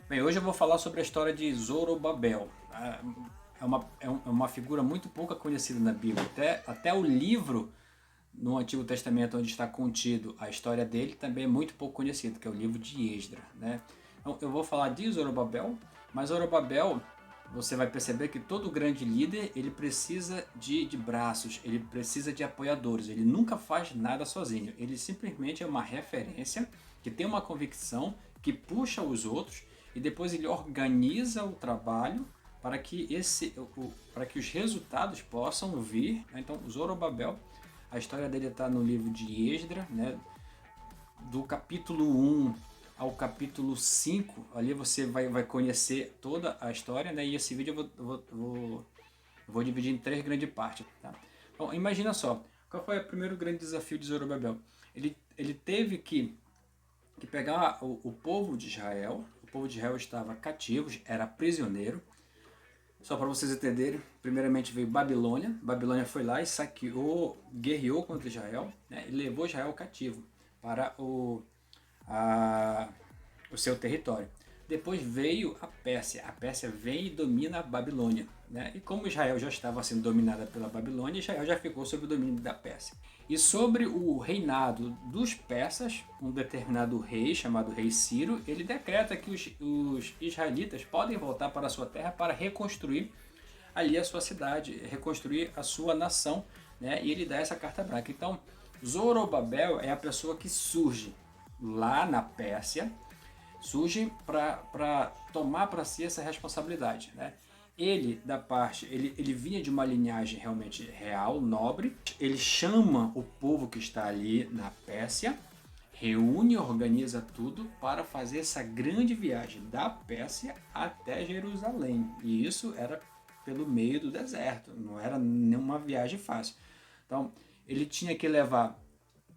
Bem, hoje eu vou falar sobre a história de Zorobabel. É uma figura muito pouco conhecida na Bíblia. Até o livro no Antigo Testamento onde está contido a história dele também é muito pouco conhecido, que é o livro de Esdra, né? Então eu vou falar de Zorobabel, mas Zorobabel, você vai perceber que todo grande líder ele precisa de braços, ele precisa de apoiadores, ele nunca faz nada sozinho, ele simplesmente é uma referência que tem uma convicção, que puxa os outros e depois ele organiza o trabalho para que os resultados possam vir. Então, Zorobabel, a história dele está no livro de Esdra, né? Do capítulo 1 ao capítulo 5, ali você vai conhecer toda a história, né? E esse vídeo eu vou dividir em três grandes partes. Tá? Bom, imagina só, qual foi o primeiro grande desafio de Zorobabel? Ele teve que pegar o povo de Israel. O povo de Israel estava cativo, era prisioneiro. Só para vocês entenderem, primeiramente veio Babilônia. Babilônia foi lá e saqueou, guerreou contra Israel, né, e levou Israel cativo para o seu território. Depois veio a Pérsia. A Pérsia vem e domina a Babilônia. Né? E como Israel já estava sendo dominada pela Babilônia, Israel já ficou sob o domínio da Pérsia. E sobre o reinado dos persas, um determinado rei, chamado rei Ciro, ele decreta que os israelitas podem voltar para a sua terra para reconstruir ali a sua cidade, reconstruir a sua nação, né? E ele dá essa carta branca. Então, Zorobabel é a pessoa que surge lá na Pérsia, surge para tomar para si essa responsabilidade, né? Ele vinha de uma linhagem realmente real, nobre. Ele chama o povo que está ali na Pérsia, reúne e organiza tudo para fazer essa grande viagem da Pérsia até Jerusalém. E isso era pelo meio do deserto, não era nenhuma viagem fácil. Então, ele tinha que levar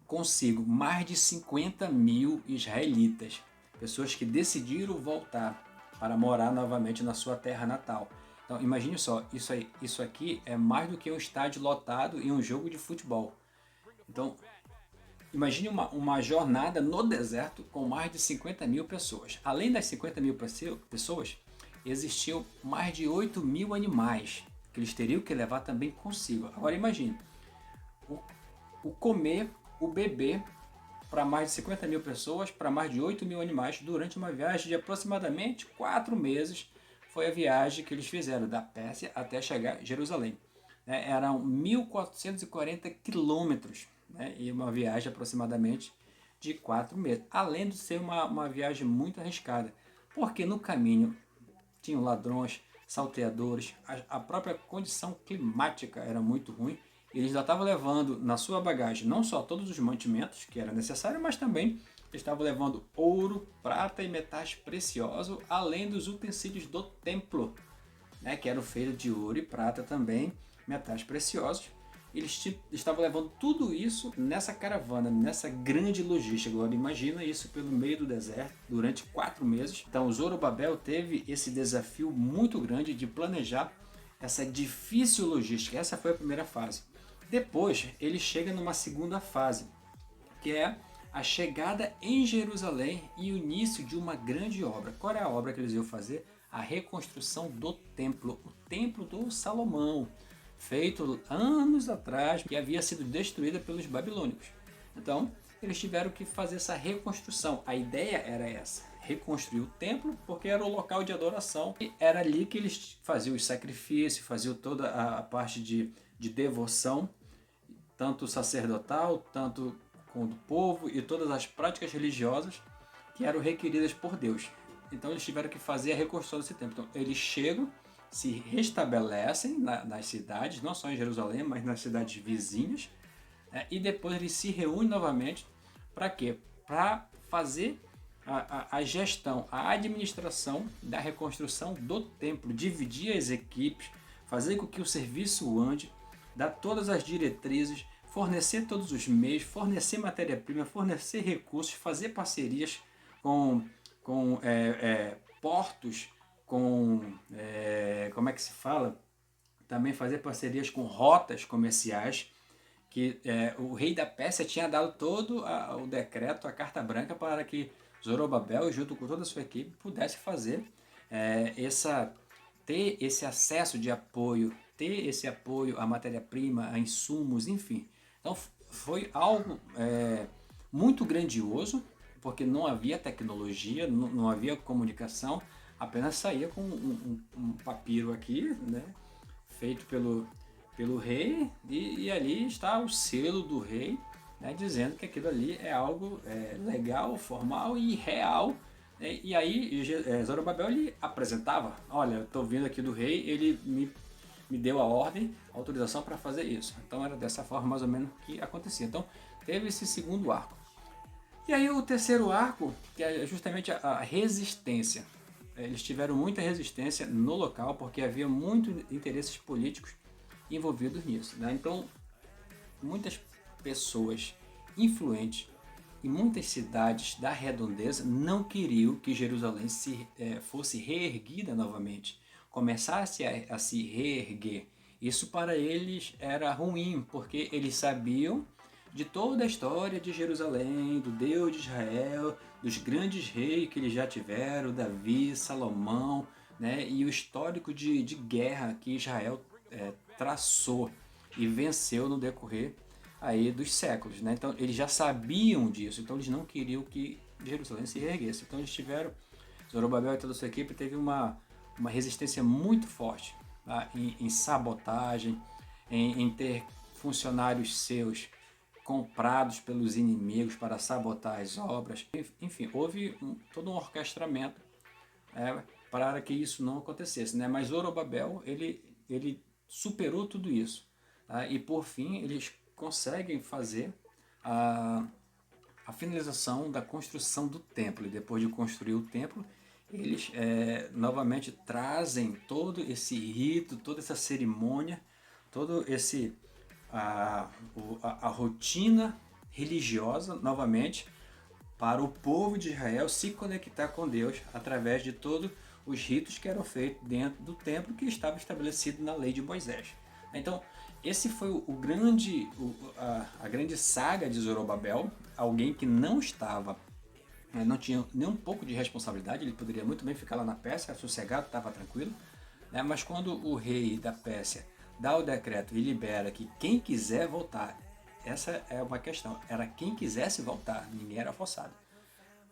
consigo mais de 50 mil israelitas, pessoas que decidiram voltar para morar novamente na sua terra natal. Então imagine só, isso aqui é mais do que um estádio lotado e um jogo de futebol. Então imagine uma jornada no deserto com mais de 50 mil pessoas. Além das 50 mil pessoas, existiam mais de 8 mil animais que eles teriam que levar também consigo. Agora imagine, o, o comer, o beber para mais de 50 mil pessoas, para mais de 8 mil animais, durante uma viagem de aproximadamente 4 meses. Foi a viagem que eles fizeram da Pérsia até chegar a Jerusalém. Eram 1.440 quilômetros, né? E uma viagem aproximadamente de 4 meses. Além de ser uma viagem muito arriscada, porque no caminho tinham ladrões, salteadores, a própria condição climática era muito ruim. Eles já estavam levando na sua bagagem não só todos os mantimentos que era necessário, mas também estavam levando ouro, prata e metais preciosos, além dos utensílios do templo, né, que eram feitos de ouro e prata também, metais preciosos. Eles estavam levando tudo isso nessa caravana, nessa grande logística. Agora imagina isso pelo meio do deserto durante 4 meses. Então Zorobabel teve esse desafio muito grande de planejar essa difícil logística. Essa foi a primeira fase. Depois ele chega numa segunda fase, que é a chegada em Jerusalém e o início de uma grande obra. Qual é a obra que eles iam fazer? A reconstrução do templo, o templo do Salomão, feito anos atrás, que havia sido destruída pelos babilônicos. Então, eles tiveram que fazer essa reconstrução. A ideia era essa, reconstruir o templo, porque era o local de adoração, e era ali que eles faziam os sacrifícios, faziam toda a parte de devoção, tanto sacerdotal, tanto com o povo e todas as práticas religiosas que eram requeridas por Deus. Então eles tiveram que fazer a reconstrução desse templo. Então eles chegam, se restabelecem nas cidades, não só em Jerusalém, mas nas cidades vizinhas, né? E depois eles se reúnem novamente para quê? Para fazer a gestão, a administração da reconstrução do templo, dividir as equipes, fazer com que o serviço ande, dar todas as diretrizes, fornecer todos os meios, fornecer matéria-prima, fornecer recursos, fazer parcerias com portos, como é que se fala? Também fazer parcerias com rotas comerciais, que o rei da Pérsia tinha dado todo o decreto, a carta branca, para que Zorobabel, junto com toda a sua equipe, pudesse fazer ter esse acesso de apoio, ter esse apoio à matéria-prima, a insumos, enfim. Então foi algo muito grandioso, porque não havia tecnologia, não havia comunicação, apenas saía com um papiro aqui, né, feito pelo rei, e ali está o selo do rei, né, dizendo que aquilo ali é algo legal, formal e real. E aí Zorobabel ele apresentava, olha, eu estou vindo aqui do rei, ele me deu a ordem, a autorização para fazer isso. Então era dessa forma mais ou menos que acontecia. Então teve esse segundo arco. E aí o terceiro arco, que é justamente a resistência. Eles tiveram muita resistência no local, porque havia muitos interesses políticos envolvidos nisso, né? Então muitas pessoas influentes e muitas cidades da redondeza não queriam que Jerusalém fosse reerguida novamente, começasse a se reerguer. Isso para eles era ruim, porque eles sabiam de toda a história de Jerusalém, do Deus de Israel, dos grandes reis que eles já tiveram, Davi, Salomão, né, e o histórico de guerra que Israel traçou e venceu no decorrer aí dos séculos, né? Então eles já sabiam disso, então eles não queriam que Jerusalém se reerguesse. Então eles tiveram, Zorobabel e toda a sua equipe teve uma resistência muito forte, tá? em sabotagem, em ter funcionários seus comprados pelos inimigos para sabotar as obras. Enfim, houve todo um orquestramento para que isso não acontecesse, né? Mas Zorobabel ele superou tudo isso, tá? E por fim eles conseguem fazer a finalização da construção do templo. E depois de construir o templo, eles novamente trazem todo esse rito, toda essa cerimônia, todo esse a rotina religiosa novamente para o povo de Israel se conectar com Deus através de todos os ritos que eram feitos dentro do templo que estava estabelecido na lei de Moisés. Então, esse foi a grande saga de Zorobabel, alguém que não estava, não tinha nem um pouco de responsabilidade, ele poderia muito bem ficar lá na Pérsia, sossegado, estava tranquilo, né? Mas quando o rei da Pérsia dá o decreto e libera que quem quiser voltar, essa é uma questão, era quem quisesse voltar, ninguém era forçado.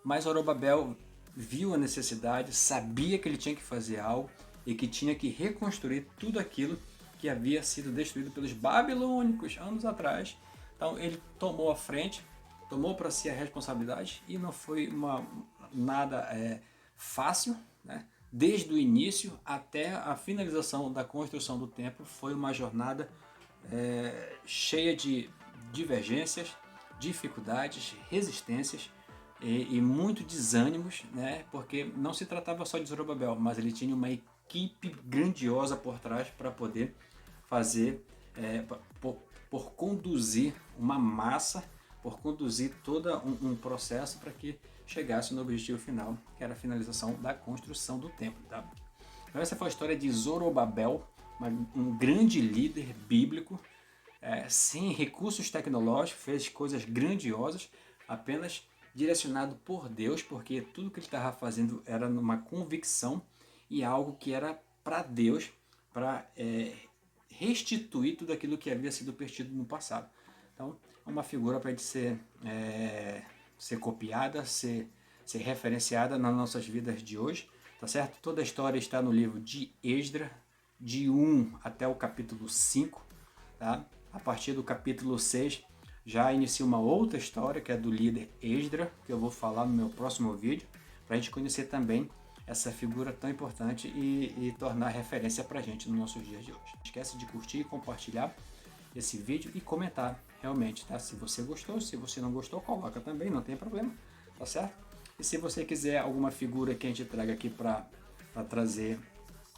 Mas Zorobabel viu a necessidade, sabia que ele tinha que fazer algo e que tinha que reconstruir tudo aquilo que havia sido destruído pelos babilônicos anos atrás. Então ele tomou a frente, tomou para si a responsabilidade e não foi nada fácil, né? Desde o início até a finalização da construção do templo foi uma jornada cheia de divergências, dificuldades, resistências e muito desânimos, né? Porque não se tratava só de Zorobabel, mas ele tinha uma equipe grandiosa por trás para poder fazer, por conduzir uma massa, por conduzir todo um processo para que chegasse no objetivo final, que era a finalização da construção do templo. Tá? Então essa foi a história de Zorobabel, um grande líder bíblico, sem recursos tecnológicos, fez coisas grandiosas, apenas direcionado por Deus, porque tudo que ele estava fazendo era numa convicção e algo que era para Deus, para restituir tudo aquilo que havia sido perdido no passado. Então, é uma figura para a gente ser copiada, ser referenciada nas nossas vidas de hoje, tá certo? Toda a história está no livro de Esdras, de 1 até o capítulo 5, tá? A partir do capítulo 6 já inicia uma outra história, que é do líder Esdras, que eu vou falar no meu próximo vídeo, para a gente conhecer também essa figura tão importante e tornar referência para a gente nos nossos dias de hoje. Não esquece de curtir e compartilhar esse vídeo e comentar realmente, tá? Se você gostou, se você não gostou, coloca também, não tem problema, tá certo? E se você quiser alguma figura que a gente traga aqui para trazer,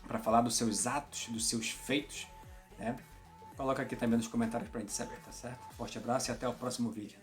para falar dos seus atos, dos seus feitos, né? Coloca aqui também nos comentários para a gente saber, tá certo? Forte abraço e até o próximo vídeo.